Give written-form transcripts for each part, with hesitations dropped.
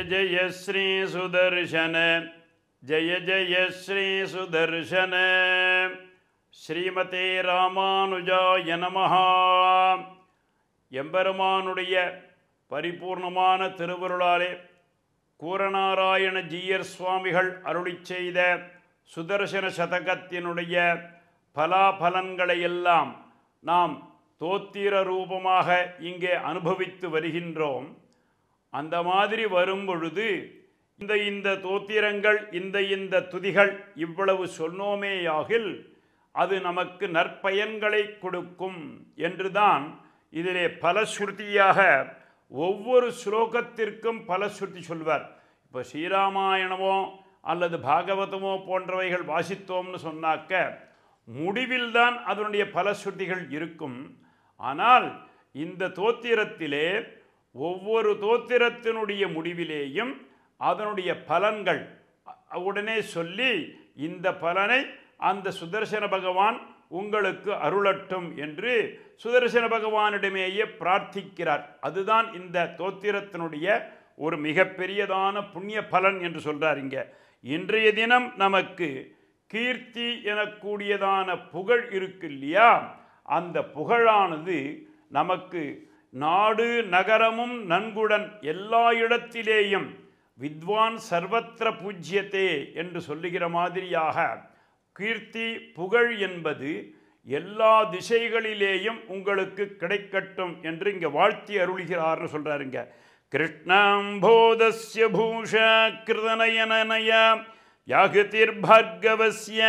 जय श्री सुदर्शन जय जय श्री सुदर्शन ஸ்ரீமதே ராமானுஜாய நமஹ. எம்பெருமானுடைய பரிபூர்ணமான திருவருளாலே கூரநாராயண ஜீயர் சுவாமிகள் அருளிச் செய்த சுதர்சன சதகத்தினுடைய பலாபலன்களை எல்லாம் நாம் தோத்திர ரூபமாக இங்கே அனுபவித்து வருகின்றோம். அந்த மாதிரி வரும் பொழுது இந்த தோத்திரங்கள் இந்த துதிகள் இவ்வளவு சொன்னோமேயாகில் அது நமக்கு நற்பயன்களை கொடுக்கும் என்றுதான் இதிலே பலஸ்ருதியாக ஒவ்வொரு ஸ்லோகத்திற்கும் பலஸ்ருதி சொல்வார். இப்போ ஸ்ரீராமாயணமோ அல்லது பாகவதமோ போன்றவைகள் வாசித்தோம்னு சொன்னாக்க முடிவில்தான் அதனுடைய பலஸ்ருதிகள் இருக்கும். ஆனால் இந்த தோத்திரத்திலே ஒவ்வொரு தோத்திரத்தினுடைய முடிவிலேயும் அதனுடைய பலன்கள் உடனே சொல்லி இந்த பலனை அந்த சுதர்சன பகவான் உங்களுக்கு அருளட்டும் என்று சுதர்சன பகவானிடமேயே பிரார்த்திக்கிறார். அதுதான் இந்த தோத்திரத்தினுடைய ஒரு மிகப்பெரியதான புண்ணிய பலன் என்று சொல்றார். இன்றைய தினம் நமக்கு கீர்த்தி எனக்கூடியதான புகழ் இருக்கு இல்லையா, அந்த புகழானது நமக்கு நாடு நகரமும் நன்குடன் எல்லா இடத்திலேயும் வித்வான் சர்வத்திர பூஜ்யத்தே என்று சொல்லுகிற மாதிரியாக கீர்த்தி புகழ் என்பது எல்லா திசைகளிலேயும் உங்களுக்கு கிடைக்கட்டும் என்று இங்கே வாழ்த்தி அருள்கிறார்னு சொல்றாருங்க. கிருஷ்ணாம்போதஸ்ய பூஷா கிருதநயனநய யாகதிர் பார்கவஸ்ய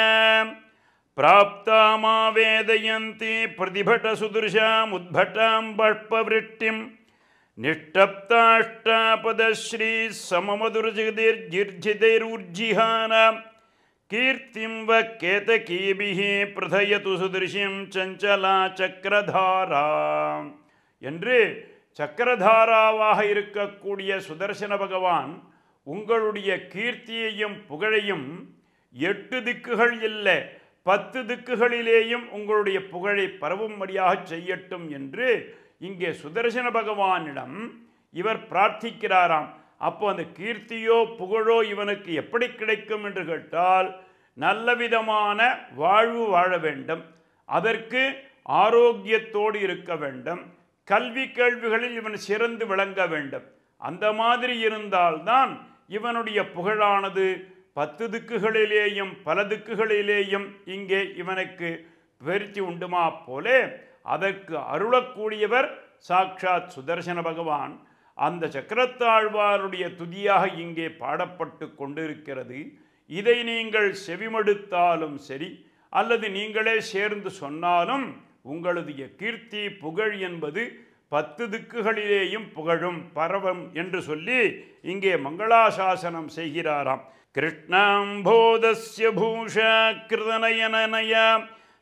பிராப்தாமா வேதயந்தி பிரதிபட சுதுர்ஷாம் உத்பட்டாம் பஷ்பவிருட்டிம் நிஷ்டப்தாஷ்டாபதஸ்ரீ சமமதுர்ஜிதிர்ஜிதைரூர்ஜிஹானாம் கீர்த்திம் வ கேதகீபிஹி பிரதயது சுதிருஷிம் சஞ்சலா சக்கரதாரா என்று சக்கரதாராவாக இருக்கக்கூடிய சுதர்சன பகவான் உங்களுடைய கீர்த்தியையும் புகழையும் 8 திக்குகள் இல்லை 10 திக்குகளிலேயும் உங்களுடைய புகழை பரவும்படியாக செய்யட்டும் என்று இங்கே சுதர்சன பகவானிடம் இவர் பிரார்த்திக்கிறாராம். அப்போ அந்த கீர்த்தியோ புகழோ இவனுக்கு எப்படி கிடைக்கும் என்று கேட்டால் நல்ல விதமான வாழ்வு வாழ வேண்டும், அதற்கு ஆரோக்கியத்தோடு இருக்க வேண்டும், கல்வி கேள்விகளில் இவன் சிறந்து விளங்க வேண்டும். அந்த மாதிரி இருந்தால்தான் இவனுடைய புகழானது 10 திக்குகளிலேயும் பல திக்குகளிலேயும் இங்கே இவனுக்கு பெருத்தி உண்டுமா போலே அதற்கு அருளக்கூடியவர் சாக்ஷாத் சுதர்சன பகவான். அந்த சக்கரத்தாழ்வாருடைய துதியாக இங்கே பாடப்பட்டு கொண்டிருக்கிறது. இதை நீங்கள் செவிமடுத்தாலும் சரி அல்லது நீங்களே சேர்ந்து சொன்னாலும் உங்களுடைய கீர்த்தி புகழ் என்பது 10 திக்குகளிலேயும் புகழும் பரவும் என்று சொல்லி இங்கே மங்களாசாசனம் செய்கிறாராம். கிருஷ்ணாம்போதஸ்ய பூஷா கிருதநயனநய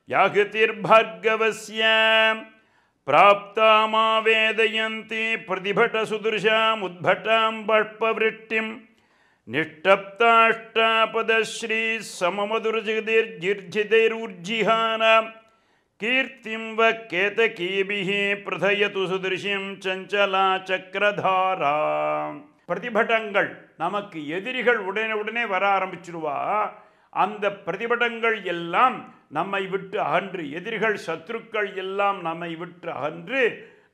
யாகதிர் பார்கவஸ்ய பிராப்தாமா வேதயந்தி பிரதிபட சுதுர்ஷாம் உத்பட்டாம் பஷ்பவிருட்டிம் நிஷ்டப்தாஷ்டாபதஸ்ரீ சமமதுர்ஜிதிர்ஜிதைரூர்ஜிஹானாம் கீர்த்திம் வ கேதகீபிஹி பிரதயது சுதிருஷிம் சஞ்சலா சக்கரதாரா. பிரதிபடங்கள் நமக்கு எதிரிகள் உடனே வர ஆரம்பிச்சிருவா. அந்த பிரதிபடங்கள் எல்லாம் நம்மை விட்டு அகன்று, எதிரிகள் சத்ருக்கள் எல்லாம் நம்மை விட்டு அகன்று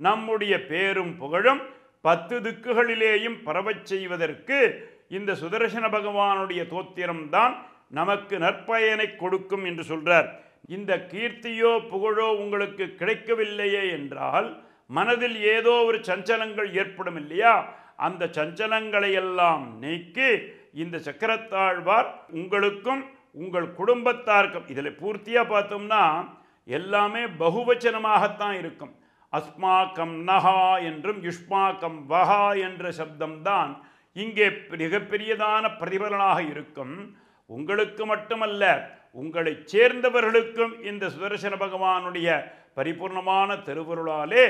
நம்முடைய பேரும் புகழும் 10 திக்குகளிலேயும் பரவச் செய்வதற்கு இந்த சுதர்சன பகவானுடைய தோத்திரம்தான் நமக்கு நற்பயனை கொடுக்கும் என்று சொல்றார். இந்த கீர்த்தியோ புகழோ உங்களுக்கு கிடைக்கவில்லையே என்றால் மனதில் ஏதோ ஒரு சஞ்சலங்கள் ஏற்படும் இல்லையா, அந்த சஞ்சலங்களை எல்லாம் நீக்கி இந்த சக்கரத்தாழ்வார் உங்களுக்கும் உங்கள் குடும்பத்தாருக்கும், இதில் பூர்த்தியாக பார்த்தோம்னா எல்லாமே பகுவச்சனமாகத்தான் இருக்கும். அஸ்மாக்கம் நஹா என்றும் யுஷ்மாக்கம் வஹா என்ற சப்தம்தான் இங்கே மிகப்பெரியதான பிரதிபலனாக இருக்கும். உங்களுக்கு மட்டுமல்ல உங்களை சேர்ந்தவர்களுக்கும் இந்த சுதர்சன பகவானுடைய பரிபூர்ணமான திருவருளாலே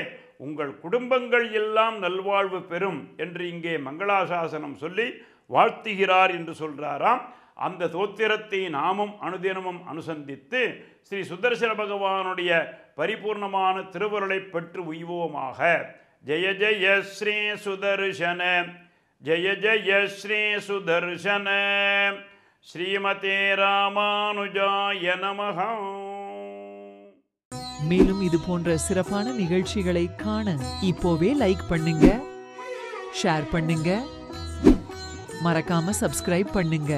உங்கள் குடும்பங்கள் எல்லாம் நல்வாழ்வு பெறும் என்று இங்கே மங்களாசாசனம் சொல்லி வாழ்த்துகிறார் என்று சொல்றாராம். அந்த தோத்திரத்தை நாமும் அனுதினமும் அனுசந்தித்து ஸ்ரீ சுதர்சன பகவானுடைய பரிபூர்ணமான திருவருளை பெற்று உய்வோமாக. ஜெய ஜெய ஸ்ரீ சுதர்சன ஜய ஜய ஸ்ரீ சுதர்சன ஸ்ரீமதே ராமானுஜாய நமஹ. மேலும் இது போன்ற சிறப்பான நிகழ்ச்சிகளை காண இப்போவே லைக் பண்ணுங்க, ஷேர் பண்ணுங்க, மறக்காம சப்ஸ்கிரைப் பண்ணுங்க.